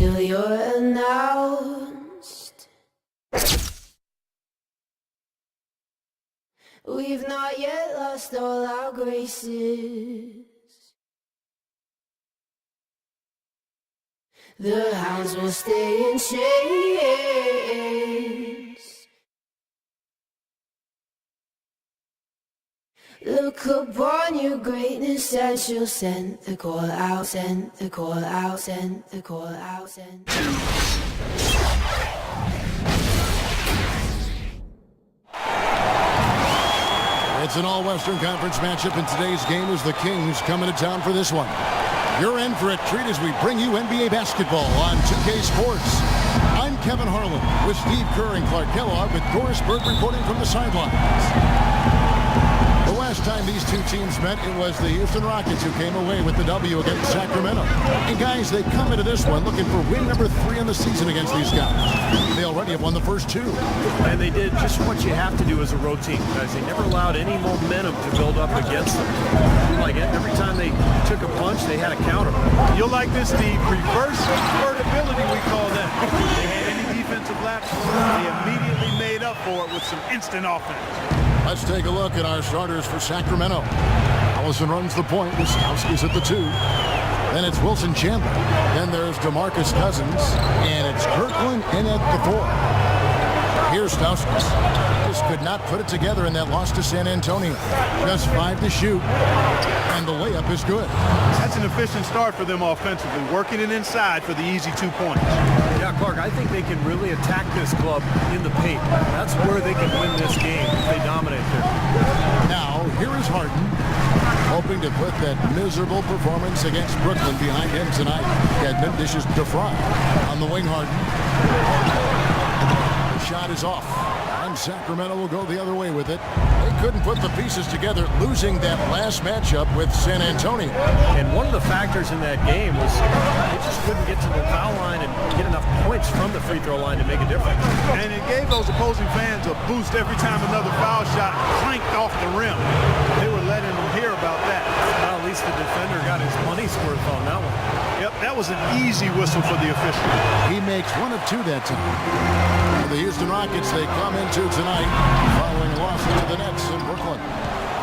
till you're announced. We've not yet lost all our graces. The hounds will stay in chains. Look upon your greatness as you'll send the call out, send the call out, send the call out, send. It's an all-Western Conference matchup, and today's game is the Kings coming to town for this one. You're in for a treat as we bring you NBA basketball on 2K Sports. I'm Kevin Harlan with Steve Kerr and Clark Kellogg with Doris Burke reporting from the sidelines. The last time these two teams met, it was the Houston Rockets who came away with the W against Sacramento. And guys, they come into this one looking for win number 3 in the season against these guys. They already have won the first 2. And they did just what you have to do as a road team, guys. They never allowed any momentum to build up against them. Like every time they took a punch, they had a counter. You'll like this, Steve. Reverse convertibility, we call that. They had any defensive lapse, they immediately made up for it with some instant offense. Let's take a look at our starters for Sacramento. Allison runs the point. Wistowski's at the 2. Then it's Wilson Chandler. Then there's DeMarcus Cousins. And it's Kirkland in at the 4. Here's Stauskas. Just could not put it together in that loss to San Antonio. Just 5 to shoot. And the layup is good. That's an efficient start for them offensively, working it inside for the easy 2 points. Yeah, Clark, I think they can really attack this club in the paint. That's where they can win this game if they dominate there. Now, here is Harden, hoping to put that miserable performance against Brooklyn behind him tonight. Dedmon dishes to Fry. On the wing, Harden. The shot is off. And Sacramento will go the other way with it. They couldn't put the pieces together, losing that last matchup with San Antonio. And one of the factors in that game was they just couldn't get to the foul line and get enough points from the free throw line to make a difference. And it gave those opposing fans a boost every time another foul shot clanked off the rim. They were letting them hear about that. Well, at least the defender got his money's worth on that one. Yep, that was an easy whistle for the official. He makes 1 of 2 that time. The Houston Rockets, they come into tonight following a loss to the Nets in Brooklyn.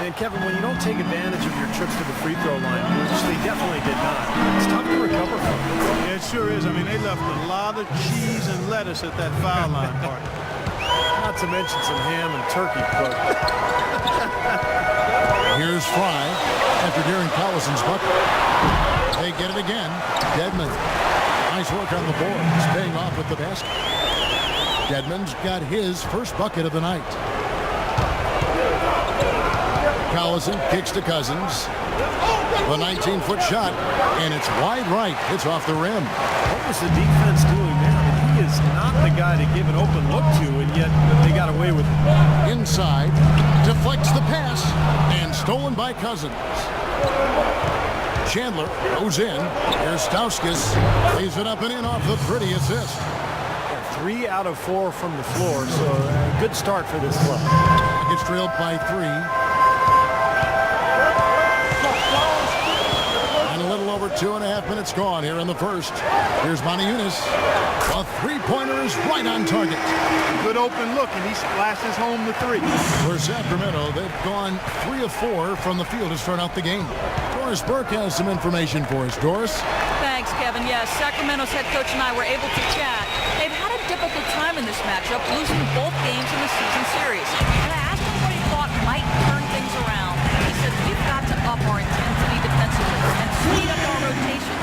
And Kevin, when you don't take advantage of your trips to the free throw line, which they definitely did not, it's tough to recover from. Yeah, it sure is. I mean, they left a lot of cheese and lettuce at that foul line part. Not to mention some ham and turkey, but here's Fry after Darren Collison's bucket. They get it again. Dedmon. Nice work on the boards, paying off with the basket. Dedmon's got his first bucket of the night. Collison kicks to Cousins. The 19-foot shot, and it's wide right. It's off the rim. What was the defense doing there? I mean, he is not the guy to give an open look to, and yet they got away with it. Inside, deflects the pass, and stolen by Cousins. Chandler goes in. Here's Stauskas. Lays it up and in off the pretty assist. 3 out of 4 from the floor, so a good start for this club. It's trailed by 3. And a little over 2.5 minutes gone here in the first. Here's Moniunas. A 3-pointer is right on target. Good open look, and he splashes home the 3. For Sacramento, they've gone 3 of 4 from the field to start out the game. Doris Burke has some information for us. Doris? Thanks, Kevin. Yes, Sacramento's head coach and I were able to chat. They've had a difficult time in this matchup, losing both games in the season series. And I asked him what he thought might turn things around. He said, we've got to up our intensity defensively and speed up our rotation.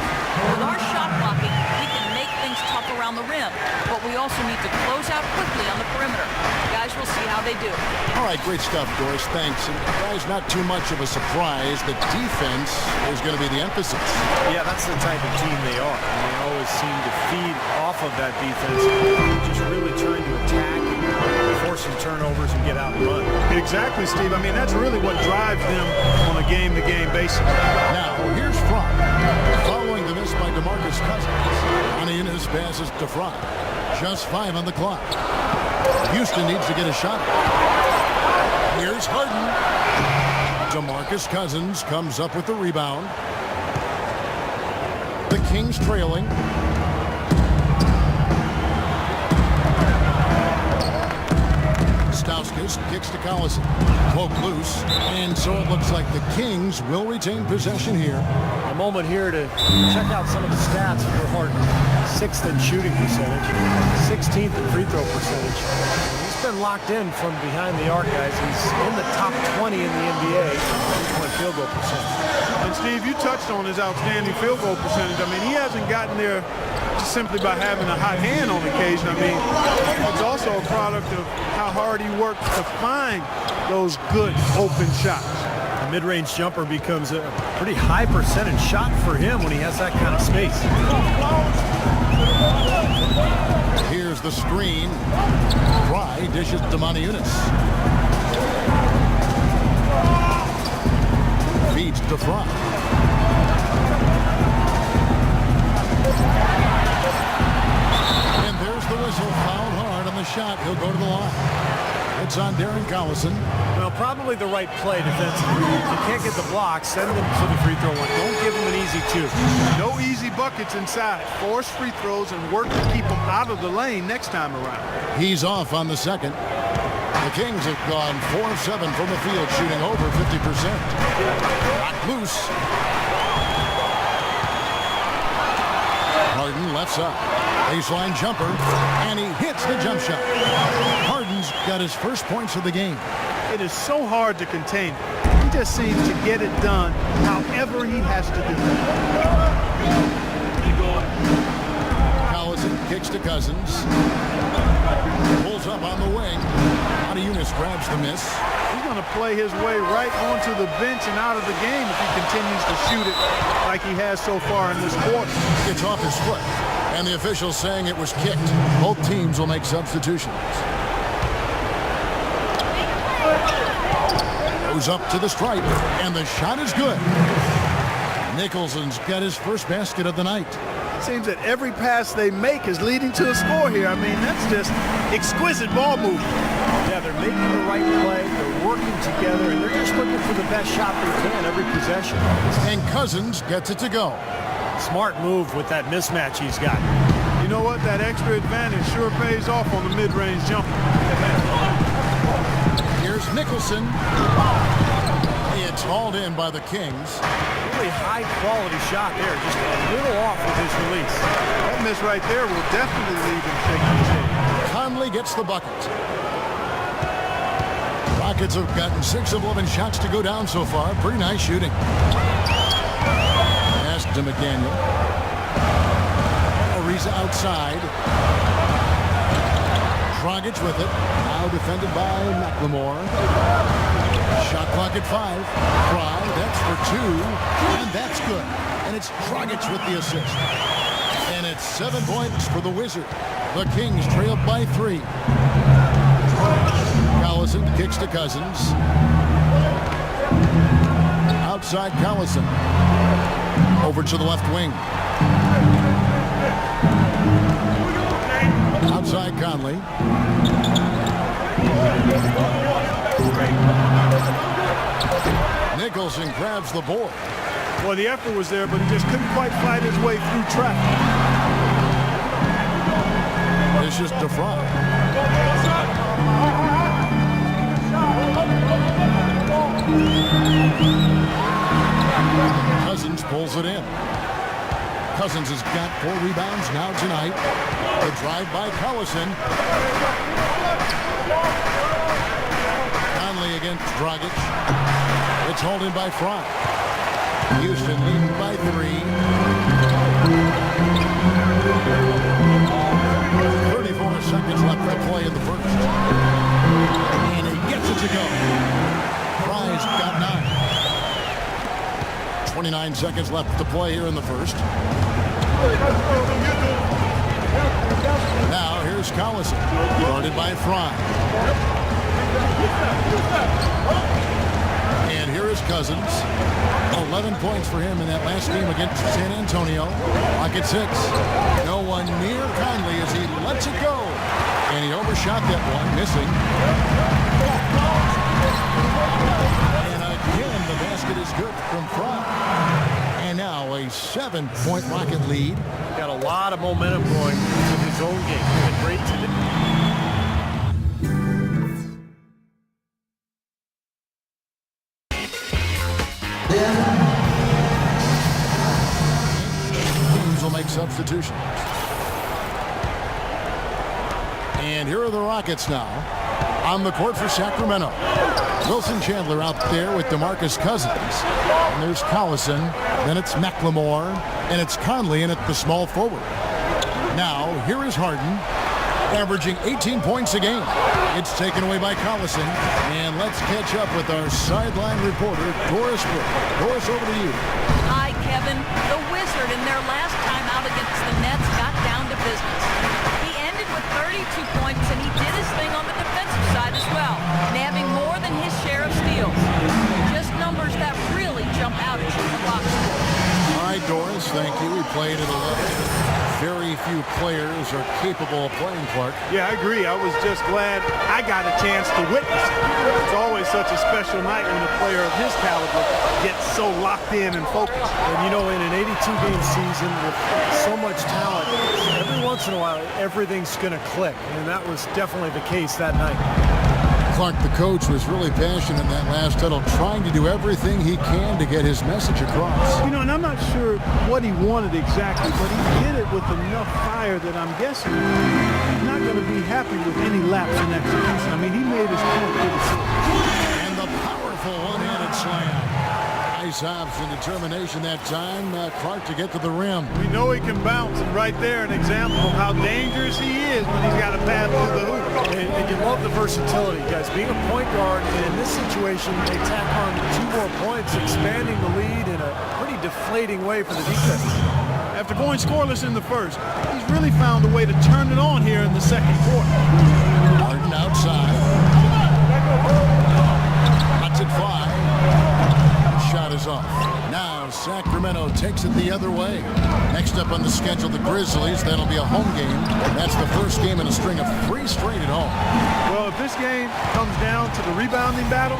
With our shot blocking, we can make things tough around the rim, but we also need to close out quickly on the perimeter. Guys, we'll see how they do. All right, great stuff, Doris. Thanks. And guys, not too much of a surprise. The defense is going to be the emphasis. Yeah, that's the type of team they are. And they always seem to feed off of that defense, just really trying to attack and force some turnovers and get out and run. Exactly, Steve. I mean, that's really what drives them on a game-to-game basis. Now, here's Fry. Following the miss by DeMarcus Cousins, Moniunas passes to Fry. Just 5 on the clock. Houston needs to get a shot. Here's Harden. DeMarcus Cousins comes up with the rebound. The Kings trailing. Stauskas kicks to Collison. Poke loose, and so it looks like the Kings will retain possession here. A moment here to check out some of the stats for Harden. 6th in shooting percentage, 16th in free throw percentage. He's been locked in from behind the arc, guys. He's in the top 20 in the NBA three-point field goal percentage. And Steve, you touched on his outstanding field goal percentage. I mean, he hasn't gotten there just simply by having a hot hand on occasion. I mean, it's also a product of how hard he works to find those good open shots. A mid-range jumper becomes a pretty high percentage shot for him when he has that kind of space. Here's the screen. Fry dishes to Moniunas. Feeds to Fry. And there's the whistle. Fouled hard on the shot. He'll go to the line. It's on Darren Collison. Well, probably the right play defensively. If you can't get the block, send them to the free throw line. Don't give them an easy two. No easy buckets inside. Force free throws and work to keep them out of the lane next time around. He's off on the second. The Kings have gone 4 of 7 from the field, shooting over 50%. Knocked loose. Harden left side. Baseline jumper, and he hits the jump shot. Harden's got his first points of the game. It is so hard to contain him. He just seems to get it done however he has to do it. Collison kicks to Cousins. Pulls up on the wing. Moniunas grabs the miss. He's going to play his way right onto the bench and out of the game if he continues to shoot it like he has so far in this quarter. It's off his foot, and the officials saying it was kicked. Both teams will make substitutions. Goes up to the stripe, and the shot is good. Nicholson's got his first basket of the night. It seems that every pass they make is leading to a score here. I mean, that's just exquisite ball movement. Yeah, they're making the right play, they're working together, and they're just looking for the best shot they can every possession. And Cousins gets it to go. Smart move with that mismatch he's got. You know what? That extra advantage sure pays off on the mid-range jumper. Here's Nicholson. It's hauled in by the Kings. Really high-quality shot there, just a little off with his release. That miss right there will definitely leave him shaking his head. Conley gets the bucket. Rockets have gotten 6 of 11 shots to go down so far. Pretty nice shooting. Pass to McDaniel. Ariza outside. Dragic with it. Now defended by McLemore. Shot clock at 5. Fry, that's for 2. And that's good. And it's Dragic with the assist. And it's 7 points for the Wizard. The Kings trail by 3. Collison kicks to Cousins. Outside Collison. Over to the left wing. Outside Conley. Nicholson grabs the board. Well, the effort was there, but he just couldn't quite fight his way through traffic. This is to Fry. Cousins pulls it in. Cousins has got 4 rebounds now tonight. The drive by Collison. Conley against Dragic. It's hauled in by Fry. Houston leading by 3. 34 seconds left to play in the first. And he gets it to go. Fry's got 9. 29 seconds left to play here in the first. Now here's Collison, guarded by Fry. And here is Cousins. 11 points for him in that last game against San Antonio. Clock at 6. No one near Conley as he lets it go. And he overshot that one, missing. And again, the basket is good from Fry. And now a 7-point Rocket lead. Got a lot of momentum going in his own game. Been great today. make substitutions. And here are the Rockets now. On the court for Sacramento. Wilson Chandler out there with DeMarcus Cousins. And there's Collison. Then it's McLemore. And it's Conley in at the small forward. Now, here is Harden, averaging 18 points a game. It's taken away by Collison. And let's catch up with our sideline reporter, Doris Brooke. Doris, over to you. Hi, Kevin. The Wizard, in their last time out against the Nets, got down to business. He ended with 32 points, and he did his thing on the defensive side as well, nabbing more than his share of steals. Just numbers that really jump out at you in the box score. All right, Doris, thank you. We played at a level very few players are capable of playing, Clark. Yeah, I agree. I was just glad I got a chance to witness it. It's always such a special night when a player of his caliber gets so locked in and focused. And you know, in an 82-game season with so much talent, every once in a while, everything's going to click. And that was definitely the case that night. Clark, the coach, was really passionate in that last huddle, trying to do everything he can to get his message across. You know, and I'm not sure what he wanted exactly, but he did it with enough fire that I'm guessing he's not going to be happy with any lapse in execution. I mean, he made his point pretty clear. And the powerful one-handed slam. Nice hops and determination that time, Clark, to get to the rim. We know he can bounce, and right there an example of how dangerous he is when he's got a pass through the hoop. And you love the versatility, guys. Being a point guard, and in this situation, they tack on 2 more points, expanding the lead in a pretty deflating way for the defense. After going scoreless in the first, he's really found a way to turn it on here in the second quarter. Harden outside. Lets it fly. Shot is off. Now Sacramento takes it the other way. Next up on the schedule, the Grizzlies. That'll be a home game. That's the first game in a string of 3 straight at home. Well, if this game comes down to the rebounding battle,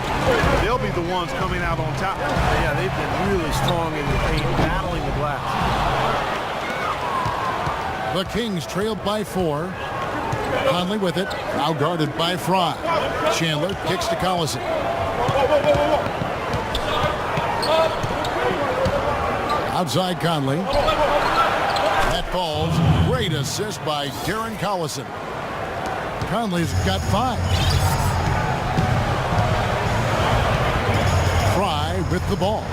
they'll be the ones coming out on top. Yeah, they've been really strong in the paint, battling the glass. The Kings trailed by 4. Conley with it. Now guarded by Fry. Chandler kicks to Collison. Outside Conley. That falls. Great assist by Darren Collison. Conley's got 5. Fry with the ball.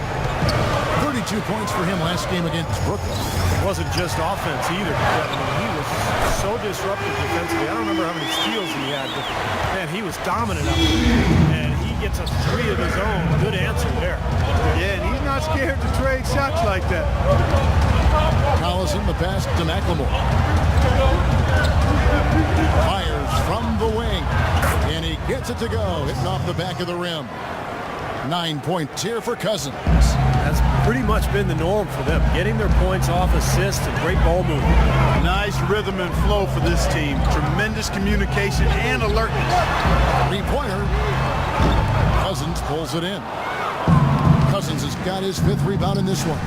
32 points for him last game against Brooklyn. It wasn't just offense either. I mean, he was so disruptive defensively. I don't remember how many steals he had, but man, he was dominant up there. And he gets a 3 of his own. Good answer there. Yeah, and he's not scared to trade shots like that. Collison, the pass to McLemore. Fires from the wing. And he gets it to go. Hitting off the back of the rim. 9-point tier for Cousins. That's pretty much been the norm for them. Getting their points off assists and great ball movement. Nice rhythm and flow for this team. Tremendous communication and alertness. 3-pointer. Cousins pulls it in. Cousins has got his 5th rebound in this one.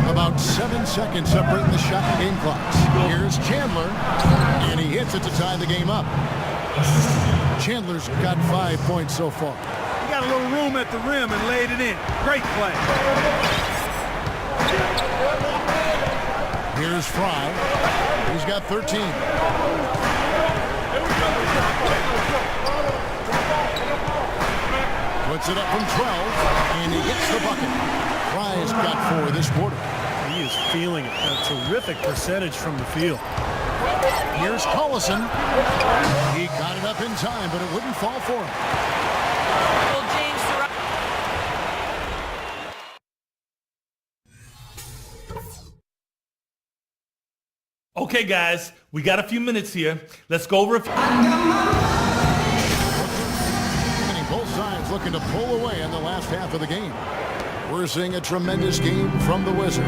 About 7 seconds separating the shot and game clocks. Here's Chandler, and he hits it to tie the game up. Chandler's got 5 points so far. He got a little room at the rim and laid it in. Great play. Here's Fry. He's got 13. Puts it up from 12, and he gets the bucket. Fry's got 4 this quarter. He is feeling it. A terrific percentage from the field. Here's Collison. He got it up in time, but it wouldn't fall for him. Well, James, Okay, guys, we got a few minutes here. Let's go over a few. Both sides looking to pull away in the last half of the game. We're seeing a tremendous game from the Wizard.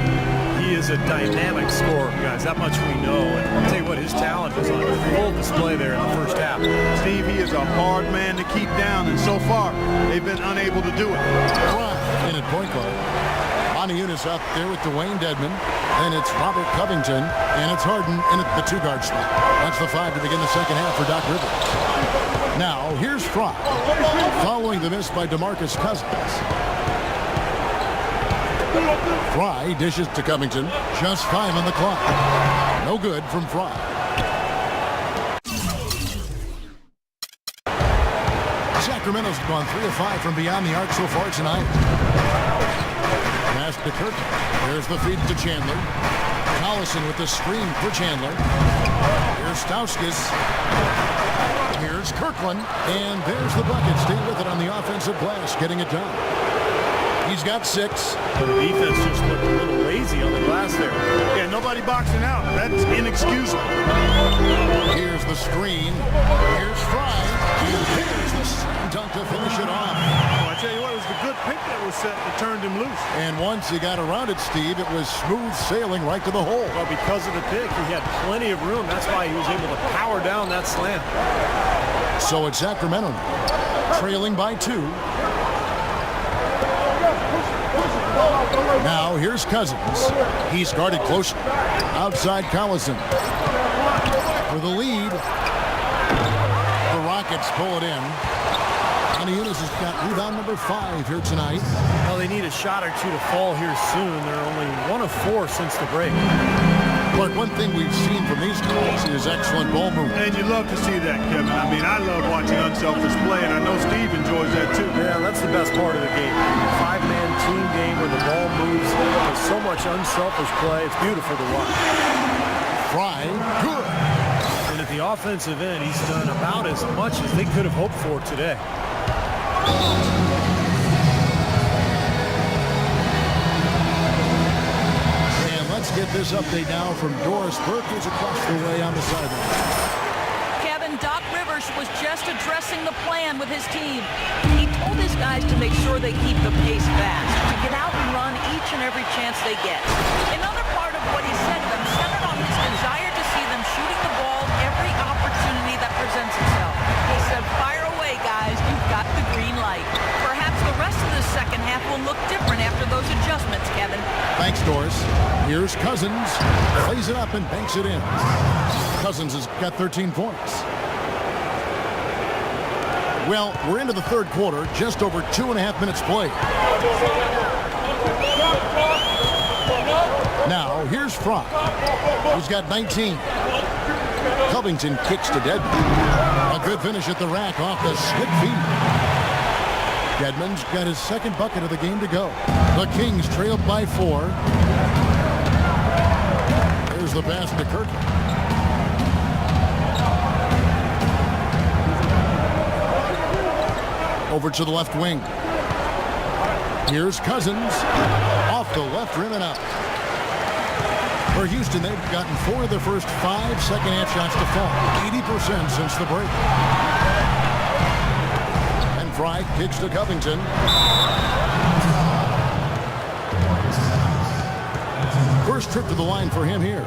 He is a dynamic scorer, guys. That much we know. And I'll tell you what, his talent was on full display there in the first half. Steve, he is a hard man to keep down, and so far, they've been unable to do it. Fry in at point guard. Monty Eunice out there with Dwayne Dedman. Then it's Robert Covington, and it's Harden in at the 2-guard spot. That's the 5 to begin the second half for Doc Rivers. Now, here's Fry, following the miss by DeMarcus Cousins. Fry dishes to Covington. Just 5 on the clock. No good from Fry. Sacramento's gone 3 of 5 from beyond the arc so far tonight. Pass to Kirk. There's the feed to Chandler. Collison with the screen for Chandler. Here's Stauskas. Here's Kirkland. And there's the bucket. Stay with it on the offensive glass, getting it done. He's got 6. The defense just looked a little lazy on the glass there. Yeah, nobody boxing out. That's inexcusable. Here's the screen. Here's Fry. And here's the slam dunk to finish it off. Oh, I tell you what, it was the good pick that was set that turned him loose. And once he got around it, Steve, it was smooth sailing right to the hole. Well, because of the pick, he had plenty of room. That's why he was able to power down that slam. So it's Sacramento now, trailing by 2. Now here's Cousins. He's guarded closely. Outside Collison. For the lead. The Rockets pull it in. And Unis has got rebound number 5 here tonight. Well, they need a shot or 2 to fall here soon. They're only 1 of 4 since the break. But one thing we've seen from these guys is excellent ball movement. And you love to see that, Kevin. I mean, I love watching unselfish play, and I know Steve enjoys that too. Yeah, that's the best part of the game. 5-man team game where the ball moves. There's so much unselfish play. It's beautiful to watch. Fry, good. And at the offensive end, he's done about as much as they could have hoped for today. Let's get this update now from Doris Burke, who's across the way on the sideline. Kevin, Doc Rivers was just addressing the plan with his team. He told his guys to make sure they keep the pace fast, to get out and run each and every chance they get. Another part of what he said to them centered on his desire to see them shooting the ball every opportunity that presents itself. He said, fire away, guys. You've got the green light. Perhaps the rest of the second half will look different after those adjustments, Kevin. Thanks, Doris. Here's Cousins. Plays it up and banks it in. Cousins has got 13 points. Well, we're into the third quarter. Just over 2.5 minutes played. Now, here's Fry, who's got 19. Covington kicks to Dedman. A good finish at the rack off the slick feed. Dedman's got his second bucket of the game to go. The Kings trail by 4. There's the pass to Kirk. Over to the left wing. Here's Cousins. Off the left rim and out. For Houston, they've gotten 4 of their first 5 second-half shots to fall. 80% since the break. And Fry kicks to Covington. First trip to the line for him here.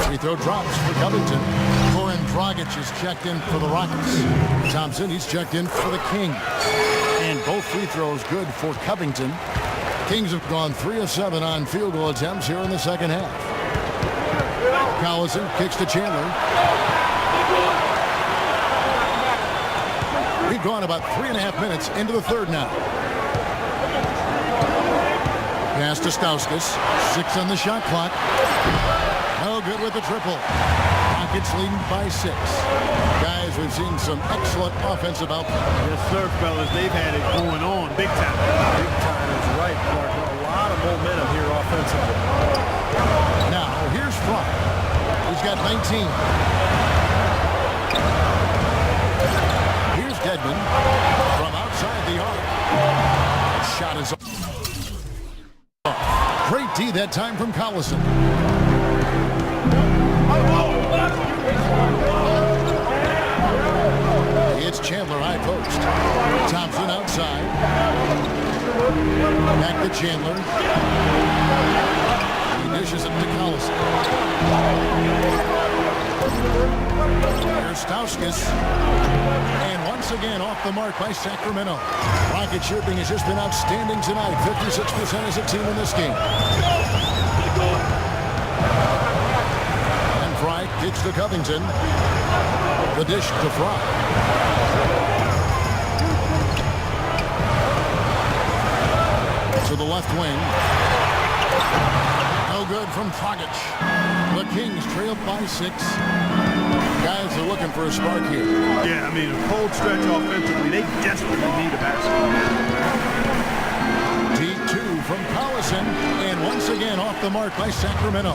Free throw drops for Covington. Goran Dragic is checked in for the Rockets. Thompson, he's checked in for the Kings. And both free throws good for Covington. Kings have gone 3 of 7 on field goal attempts here in the second half. Collison kicks to Chandler. We've gone about 3.5 minutes into the third now. Pass to Stauskas. 6 on the shot clock. No good with the triple. Rockets leading by 6. Guys, we've seen some excellent offensive output. Yes, sir, fellas. They've had it going on big time. Big time is right, Clark. A lot of momentum here offensively. Now, here's Fry. He's got 19. Here's Dedman from outside the arc. Shot is off. Great D that time from Collison. It's Chandler high post. Thompson outside. Back to Chandler. He dishes it to Collison. Here's Stauskas. And once again off the mark by Sacramento. Rocket shooting has just been outstanding tonight. 56% as a team in this game. And Fry kicks to Covington. The dish to Fry. to the left wing. No good from Dragic. The Kings trailed by 6. Guys are looking for a spark here. Yeah, I mean, a cold stretch offensively. They desperately need a basket. D2 from Collison, and once again off the mark by Sacramento.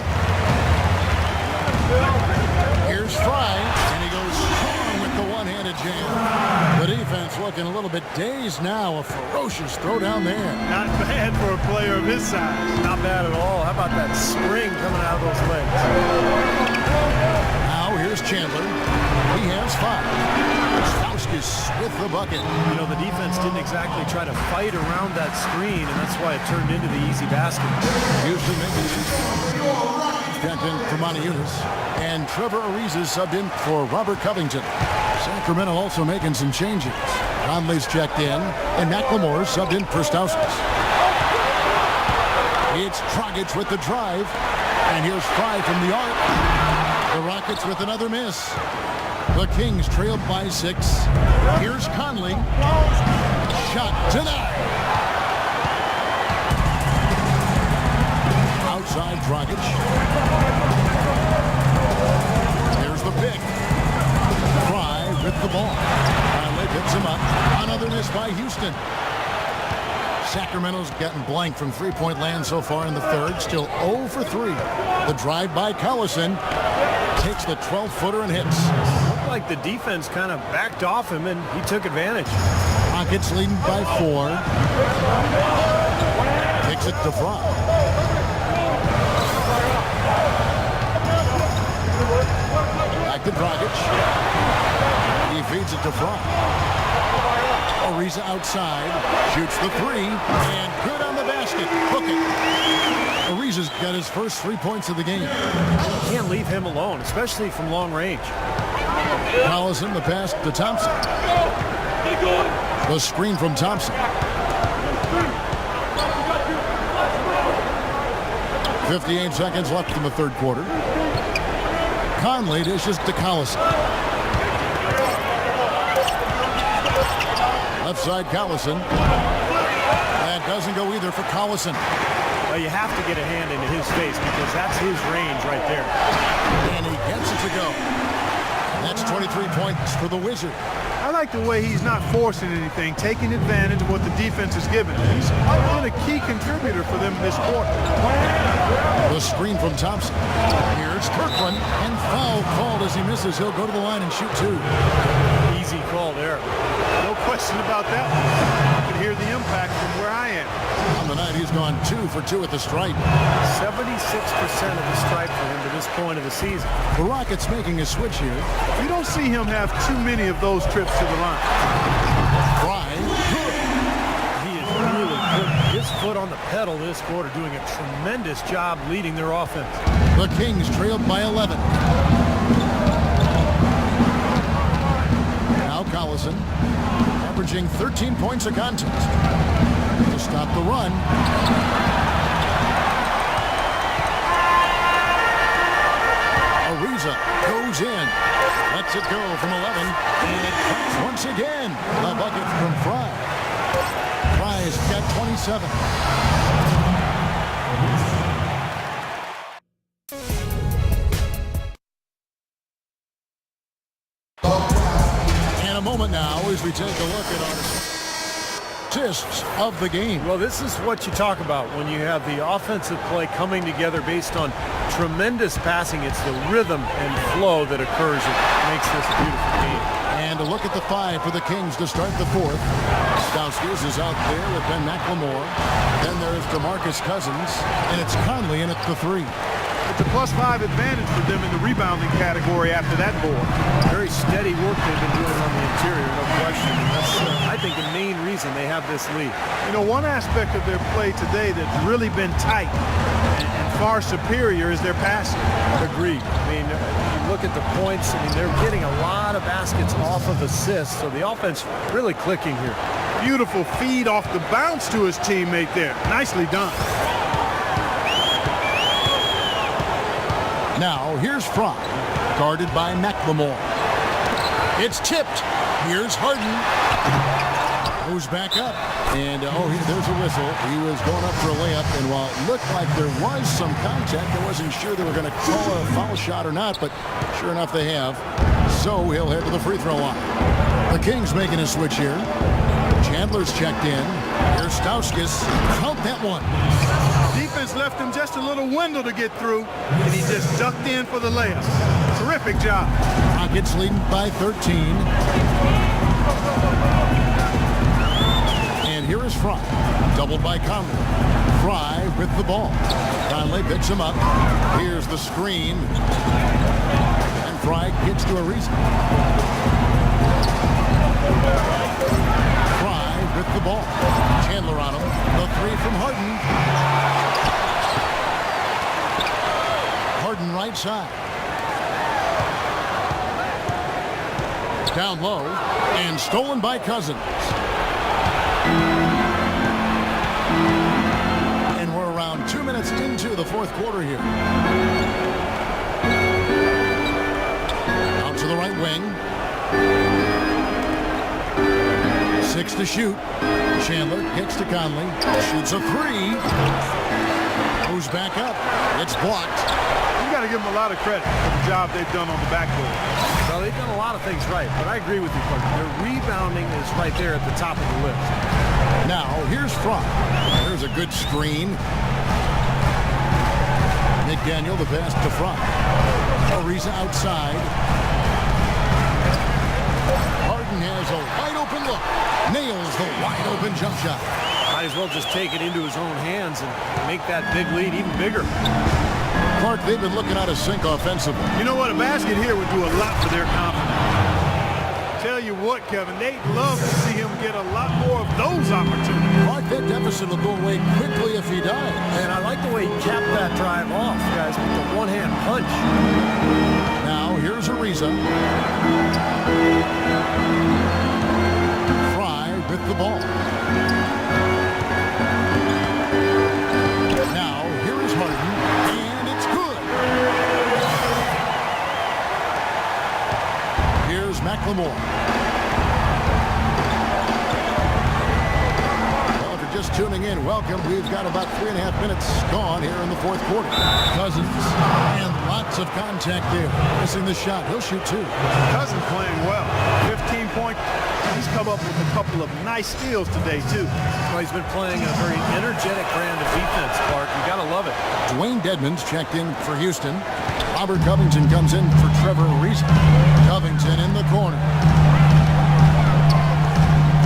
Here's Fry, and he goes strong with the one-handed jam. The defense looking a little bit dazed now. A ferocious throw down there. Not bad for a player of his size. Not bad at all. How about that spring coming out of those legs? Now here's Chandler. He has 5. Stauskas with the bucket. You know, the defense didn't exactly try to fight around that screen, and that's why it turned into the easy basket. Houston making checked in for Monteunitas, and Trevor Ariza subbed in for Robert Covington. Sacramento also making some changes. Conley's checked in, and McLemore subbed in for Stauskas. It's Dragic with the drive, and here's Fry from the arc. The Rockets with another miss. The Kings trailed by 6. Here's Conley. Shot denied. Outside Dragic. There's the pick. Fry with the ball. Conley picks him up. Another miss by Houston. Sacramento's gotten blank from three-point land so far in the third. Still 0 for 3. The drive by Collison. Takes the 12-footer and hits. Looked like the defense kind of backed off him, and he took advantage. Rockets leading by 4. Takes it to Fry. Back to Dragic. He feeds it to Fry. Ariza outside. Shoots the 3. And good on the basket. Hook it. Ariza's got his first 3 points of the game. You can't leave him alone, especially from long range. Collison, the pass to Thompson. The screen from Thompson. 58 seconds left in the third quarter. Conley dishes to Collison. Left side Collison. That doesn't go either for Collison. Well, you have to get a hand into his face because that's his range right there. And he gets it to go. That's 23 points for the Wizard. I like the way he's not forcing anything, taking advantage of what the defense is giving him. He's been a key contributor for them this quarter. The screen from Thompson. Here's Kirkland, and foul called as he misses. He'll go to the line and shoot 2. Easy call there. No question about that one. You can hear the impact from where I am. On the night, he's gone 2 for 2 at the stripe. 76% of the stripe for him to this point of the season. The Rockets making a switch here. You don't see him have too many of those trips to the line. Fry, good. He has really put his foot on the pedal this quarter, doing a tremendous job leading their offense. The Kings trailed by 11. Now Collison, averaging 13 points a contest. To stop the run. Ariza goes in. Lets it go from 11. And it comes once again. The bucket from Fry. Fry's got 27. In a moment now as we take a look at our assists of the game. Well, this is what you talk about when you have the offensive play coming together based on tremendous passing. It's the rhythm and flow that occurs that makes this a beautiful game. And a look at the 5 for the Kings to start the fourth. Stauskas is out there with Ben McLemore. Then there's DeMarcus Cousins, and it's Conley in at the 3. It's a +5 advantage for them in the rebounding category after that board. Very steady work they've been doing on the interior, no question. And that's, I think, the main reason they have this lead. You know, one aspect of their play today that's really been tight and far superior is their passing. Agreed. I mean, you look at the points, I mean, they're getting a lot of baskets off of assists, so the offense really clicking here. Beautiful feed off the bounce to his teammate there. Nicely done. Now, here's Fry, guarded by McLemore. It's tipped. Here's Harden. Moves back up. And, there's a whistle. He was going up for a layup, and while it looked like there was some contact, I wasn't sure they were going to call a foul shot or not, but sure enough they have. So he'll head to the free throw line. The Kings making a switch here. Chandler's checked in. Here's Stauskas. Count that one. Defense left him just a little window to get through, and he just ducked in for the layup. Terrific job. Rockets leading by 13. And here is Fry. Doubled by Conley. Fry with the ball. Conley picks him up. Here's the screen. And Fry gets to Ariza. Fry with the ball. Chandler on him. The three from Harden. Harden right side. Down low. And stolen by Cousins. And we're around 2 minutes into the fourth quarter here. Out to the right wing. 6 to shoot. Chandler kicks to Conley. Shoots a three. Moves back up. It's blocked. You got to give them a lot of credit for the job they've done on the backboard. Well, they've done a lot of things right, but I agree with you, Clark. Their rebounding is right there at the top of the list. Now, here's Fry. There's a good screen. McDaniel, the pass to Fry. Ariza outside. Harden has a wide-open look. Nails the wide-open jump shot. Might as well just take it into his own hands and make that big lead even bigger. Clark, they've been looking out of sync offensively. You know what? A basket here would do a lot for their confidence. Tell you what, Kevin, they'd love to see him get a lot more of those opportunities. Clark, that deficit will go away quickly if he does. And I like the way he capped that drive off, guys, with the one-hand punch. Now, here's Ariza. Fry with the ball. Now, here is Harden. And it's good. Here's McLemore. Just tuning in, welcome. We've got about 3.5 minutes gone here in the fourth quarter. Cousins, and lots of contact there. Missing the shot. He'll shoot two. Cousins playing well. 15 points. He's come up with a couple of nice steals today, too. Well, he's been playing a very energetic brand of defense, Clark. You got to love it. Dwayne Dedmon's checked in for Houston. Robert Covington comes in for Trevor Ariza. Covington in the corner.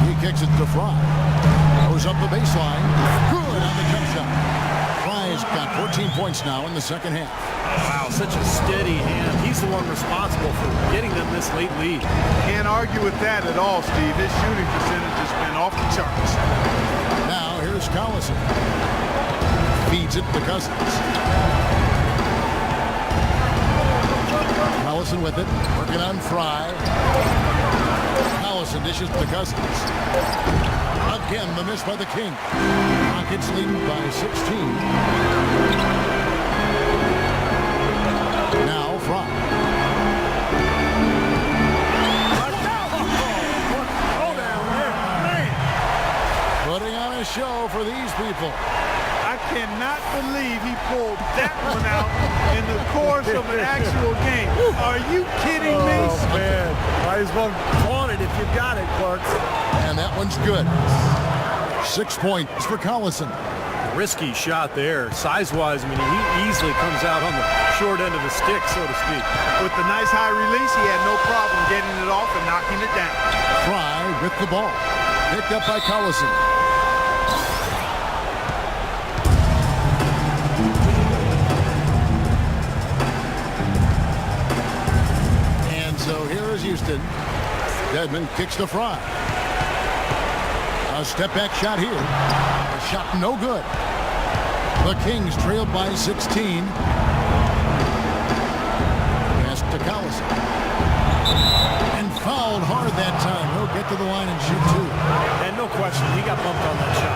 He kicks it to Fry. Goes up the baseline. Good on the jump shot. Fry's got 14 points now in the second half. Wow, such a steady hand. He's the one responsible for getting them this late lead. Can't argue with that at all, Steve. His shooting percentage has been off the charts. Now here's Collison. Feeds it to Cousins. Collison with it. Working on Fry. Collison dishes to Cousins. Again, the miss by the King. Rockets leading by 16. Now Fry. Putting on a show for these people. I cannot believe he pulled that one out in the course of an actual game. Are you kidding me? Oh, man. Might as well flaunt it if you got it, Clark. And that one's good. 6 points for Collison. Risky shot there. Size-wise, I mean, he easily comes out on the short end of the stick, so to speak. With the nice high release, he had no problem getting it off and knocking it down. Fry with the ball. Picked up by Collison. And so here is Houston. Dedmon kicks to Fry. A step back shot here. A shot no good. The Kings trailed by 16. Pass to Collison. And fouled hard that time. He'll get to the line and shoot two. And no question, he got bumped on that shot.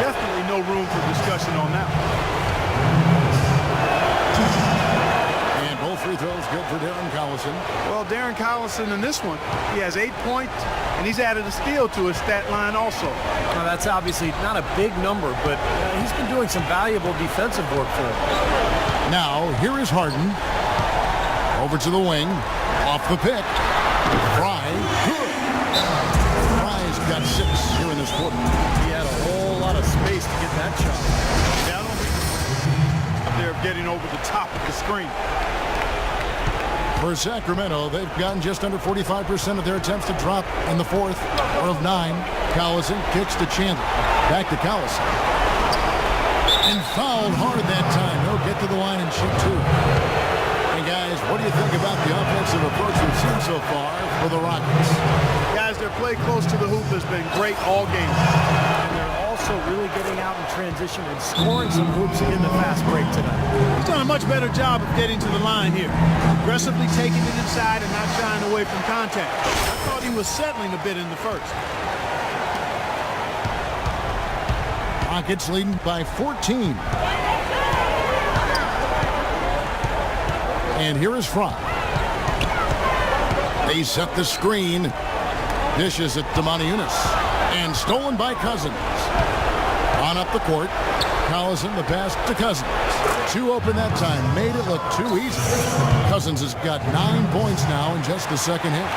Definitely no room for discussion on that one. And both free throws good for Darren Collison. Well, Darren Collison in this one, he has 8 points, and he's added a steal to his stat line also. Now, that's obviously not a big number, but he's been doing some valuable defensive work for him. Now, here is Harden. Over to the wing. Off the pick. Fry. Good. Fry's got 6 here in this quarter. He had a whole lot of space to get that shot. Yeah, I don't think they're getting over the top of the screen. For Sacramento, they've gotten just under 45% of their attempts to drop in the fourth, or of 9. Collison kicks to Chandler. Back to Collison. And fouled hard that time. He'll get to the line and shoot 2. Hey, guys, what do you think about the offensive approach we've seen so far for the Rockets? Guys, their play close to the hoop has been great all game. And they're also really getting out in transition and scoring some hoops in the fast break tonight. He's done a much better job of getting to the line here. Aggressively taking it inside and not shying away from contact. I thought he was settling a bit in the first. Rockets leading by 14. And here is Fry. They set the screen. Dishes it to Moniunas. And stolen by Cousins. On up the court. Collison the pass to Cousins. 2 open that time. Made it look too easy. Cousins has got 9 points now in just the second half.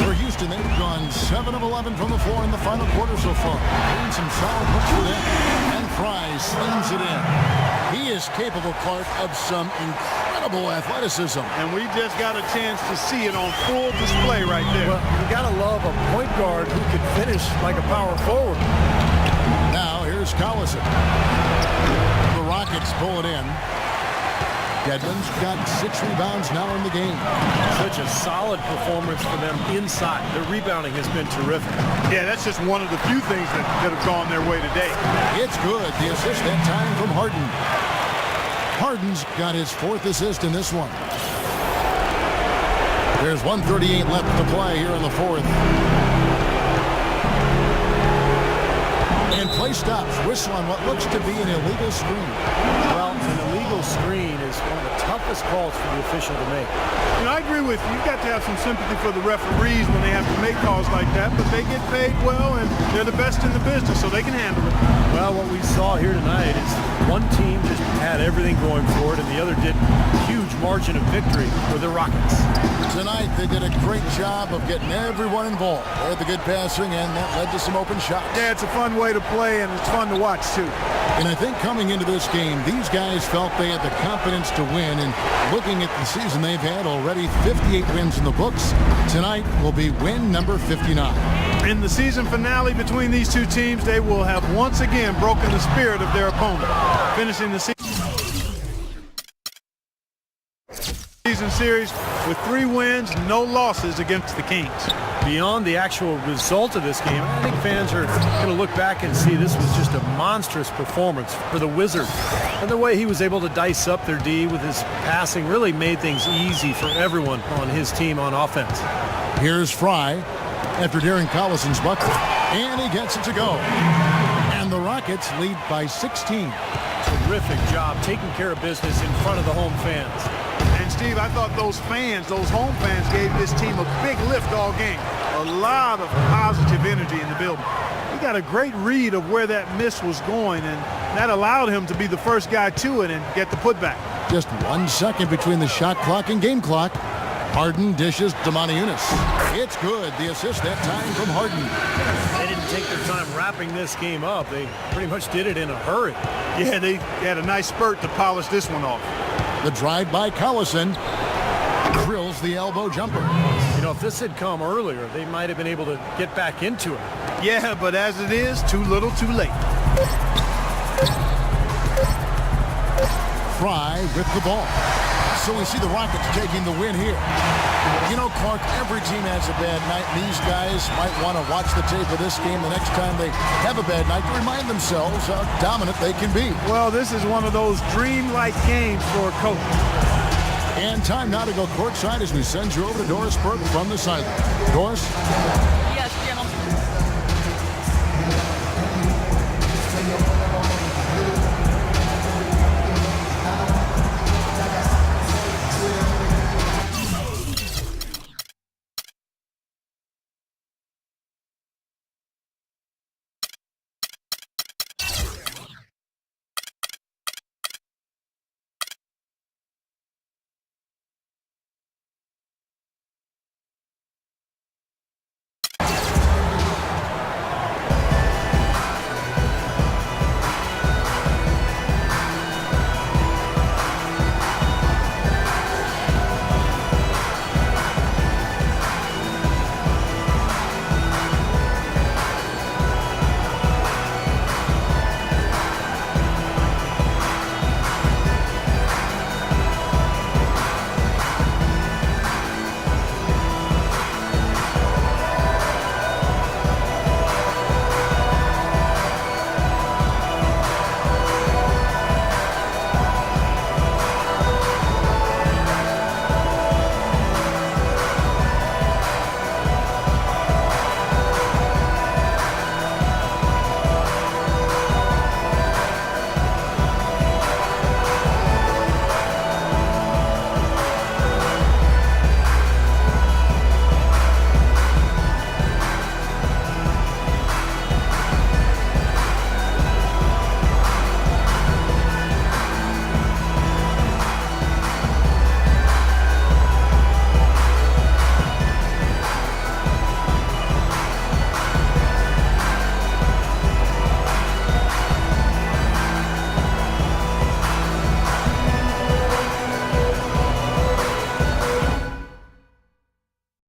For Houston, they've gone 7 of 11 from the floor in the final quarter so far. Doing some solid looks for them. And Fry slings it in. He is capable, Clark, of some incredible athleticism. And we just got a chance to see it on full display right there. Well, you got to love a point guard who can finish like a power forward. Now, here's Collison. The Rockets pull it in. Dedmon's got 6 rebounds now in the game. Such a solid performance for them inside. The rebounding has been terrific. Yeah, that's just one of the few things that could have gone their way today. It's good. The assist that time from Harden. Harden's got his 4th assist in this one. There's 1:38 left to play here in the 4th. And play stops. Whistle on what looks to be an illegal screen. Well, an illegal screen is one of the toughest calls for the official to make. You know, I agree with you. You've got to have some sympathy for the referees when they have to make calls like that, but they get paid well, and they're the best in the business, so they can handle it. Well, what we saw here tonight is one team just had everything going for it, and the other did. Huge margin of victory for the Rockets. Tonight, they did a great job of getting everyone involved. They had the good passing, and that led to some open shots. Yeah, it's a fun way to play, and it's fun to watch, too. And I think coming into this game, these guys felt they had the confidence to win. And looking at the season they've had already, 58 wins in the books. Tonight will be win number 59. In the season finale between these two teams, they will have once again broken the spirit of their opponent, finishing the season series with 3 wins, no losses against the Kings. Beyond the actual result of this game, I think fans are going to look back and see this was just a monstrous performance for the Wizard. And the way he was able to dice up their D with his passing really made things easy for everyone on his team on offense. Here's Fry after Darren Collison's bucket. And he gets it to go. And the Rockets lead by 16. Terrific job taking care of business in front of the home fans. And Steve, I thought those fans, those home fans, gave this team a big lift all game. A lot of positive energy in the building. He got a great read of where that miss was going, and that allowed him to be the first guy to it and get the putback. Just 1 second between the shot clock and game clock. Harden dishes to Moniunas. It's good. The assist that time from Harden. They didn't take their time wrapping this game up. They pretty much did it in a hurry. Yeah, they had a nice spurt to polish this one off. The drive by Collison drills the elbow jumper. You know, if this had come earlier, they might have been able to get back into it. Yeah, but as it is, too little, too late. Fry with the ball. So we see the Rockets taking the win here. You know, Clark, every team has a bad night. These guys might want to watch the tape of this game the next time they have a bad night to remind themselves how dominant they can be. Well, this is one of those dream-like games for a coach. And time now to go courtside as we send you over to Doris Burke from the sideline. Doris?